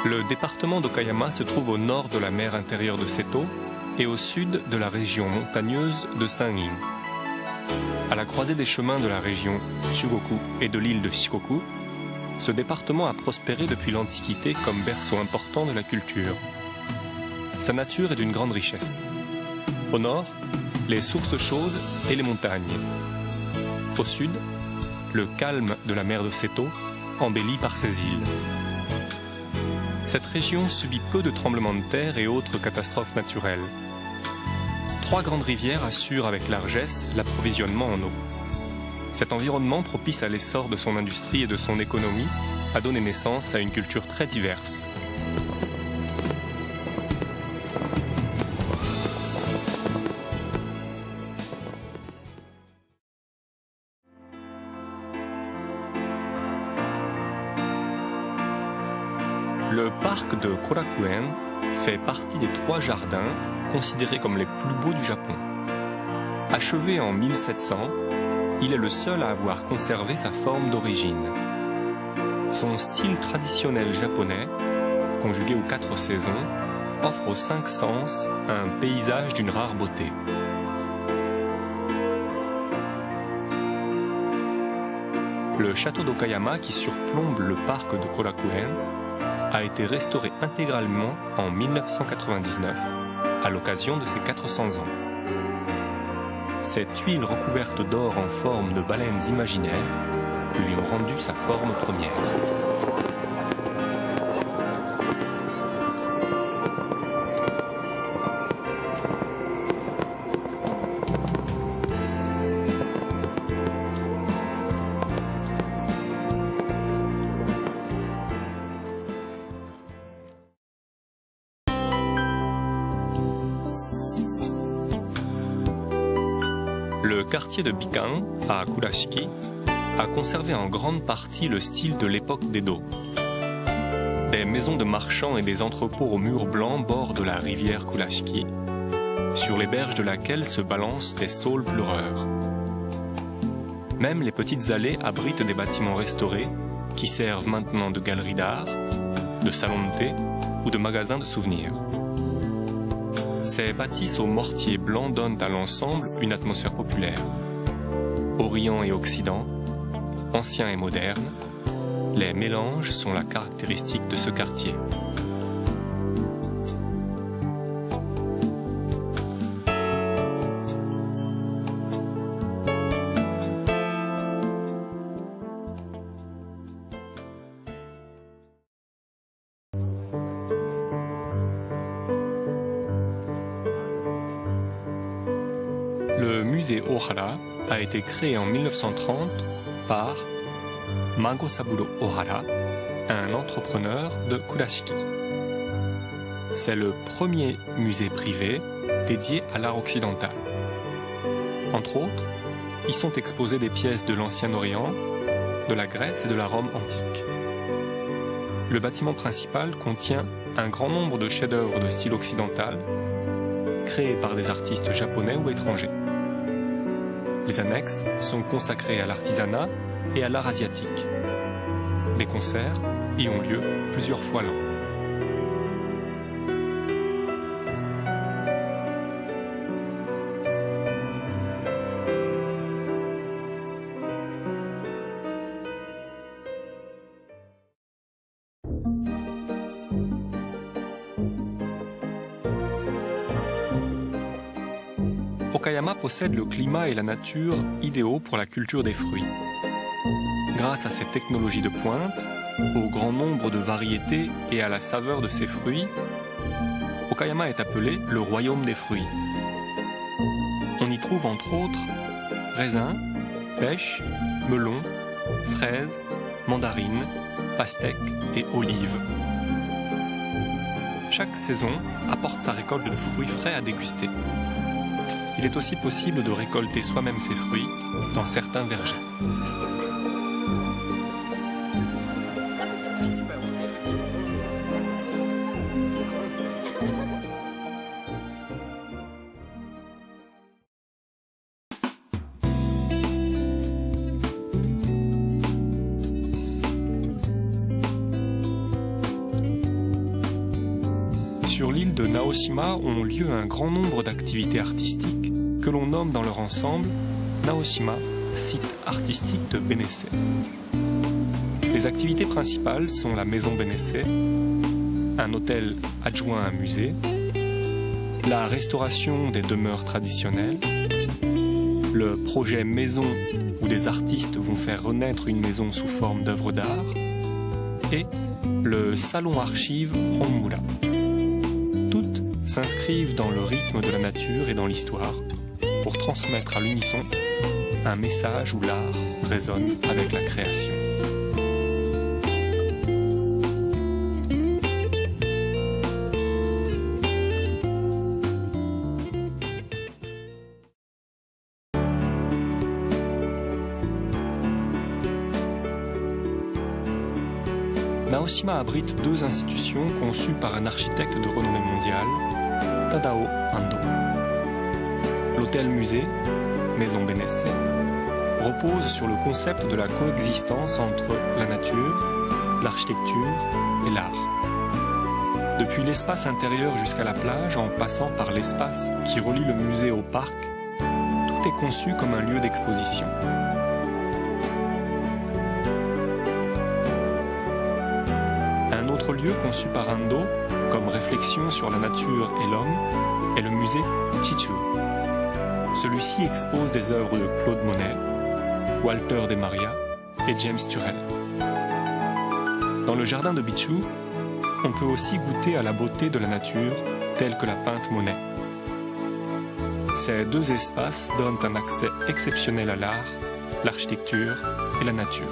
Le département d'Okayama se trouve au nord de la mer intérieure de Seto et au sud de la région montagneuse de San'in. À la croisée des chemins de la région Chugoku et de l'île de Shikoku, ce département a prospéré depuis l'Antiquité comme berceau important de la culture. Sa nature est d'une grande richesse. Au nord, les sources chaudes et les montagnes. Au sud, le calme de la mer de Seto, embelli par ses îles. Cette région subit peu de tremblements de terre et autres catastrophes naturelles. 3 grandes rivières assurent avec largesse l'approvisionnement en eau. Cet environnement propice à l'essor de son industrie et de son économie a donné naissance à une culture très diverse. Le parc de Korakuen fait partie des 3 jardins considérés comme les plus beaux du Japon. Achevé en 1700, il est le seul à avoir conservé sa forme d'origine. Son style traditionnel japonais, conjugué aux 4 saisons, offre aux 5 sens un paysage d'une rare beauté. Le château d'Okayama, qui surplombe le parc de Korakuen, a été restauré intégralement en 1999, à l'occasion de ses 400 ans. Ces tuiles recouvertes d'or en forme de baleines imaginaires lui ont rendu sa forme première. Le quartier de Bikan, à Kurashiki, a conservé en grande partie le style de l'époque d'Edo. Des maisons de marchands et des entrepôts aux murs blancs bordent la rivière Kurashiki, sur les berges de laquelle se balancent des saules pleureurs. Même les petites allées abritent des bâtiments restaurés qui servent maintenant de galeries d'art, de salons de thé ou de magasins de souvenirs. Ces bâtisses aux mortiers blancs donnent à l'ensemble une atmosphère populaire. Orient et Occident, ancien et moderne, les mélanges sont la caractéristique de ce quartier. Le musée Ohara a été créé en 1930 par Magosaburo Ohara, un entrepreneur de Kurashiki. C'est le premier musée privé dédié à l'art occidental. Entre autres, y sont exposées des pièces de l'Ancien Orient, de la Grèce et de la Rome antique. Le bâtiment principal contient un grand nombre de chefs-d'œuvre de style occidental, créés par des artistes japonais ou étrangers. Les annexes sont consacrées à l'artisanat et à l'art asiatique. Des concerts y ont lieu plusieurs fois l'an. Okayama possède le climat et la nature idéaux pour la culture des fruits. Grâce à ses technologies de pointe, au grand nombre de variétés et à la saveur de ses fruits, Okayama est appelé le royaume des fruits. On y trouve entre autres raisins, pêches, melons, fraises, mandarines, pastèques et olives. Chaque saison apporte sa récolte de fruits frais à déguster. Il est aussi possible de récolter soi-même ses fruits dans certains vergers. Sur l'île de Naoshima ont lieu un grand nombre d'activités artistiques que l'on nomme dans leur ensemble Naoshima, site artistique de Benesse. Les activités principales sont la maison Benesse, un hôtel adjoint à un musée, la restauration des demeures traditionnelles, le projet maison où des artistes vont faire renaître une maison sous forme d'œuvres d'art, et le salon archive Honmura. Toutes s'inscrivent dans le rythme de la nature et dans l'histoire pour transmettre à l'unisson un message où l'art résonne avec la création. Naoshima abrite deux institutions conçues par un architecte de renommée mondiale, Tadao Ando. L'hôtel-musée, Maison Benesse, repose sur le concept de la coexistence entre la nature, l'architecture et l'art. Depuis l'espace intérieur jusqu'à la plage, en passant par l'espace qui relie le musée au parc, tout est conçu comme un lieu d'exposition. Un autre lieu conçu par Ando, comme réflexion sur la nature et l'homme, est le musée Chichu. Celui-ci expose des œuvres de Claude Monet, Walter de Maria et James Turrell. Dans le jardin de Bichu, on peut aussi goûter à la beauté de la nature telle que la peinte Monet. Ces deux espaces donnent un accès exceptionnel à l'art, l'architecture et la nature.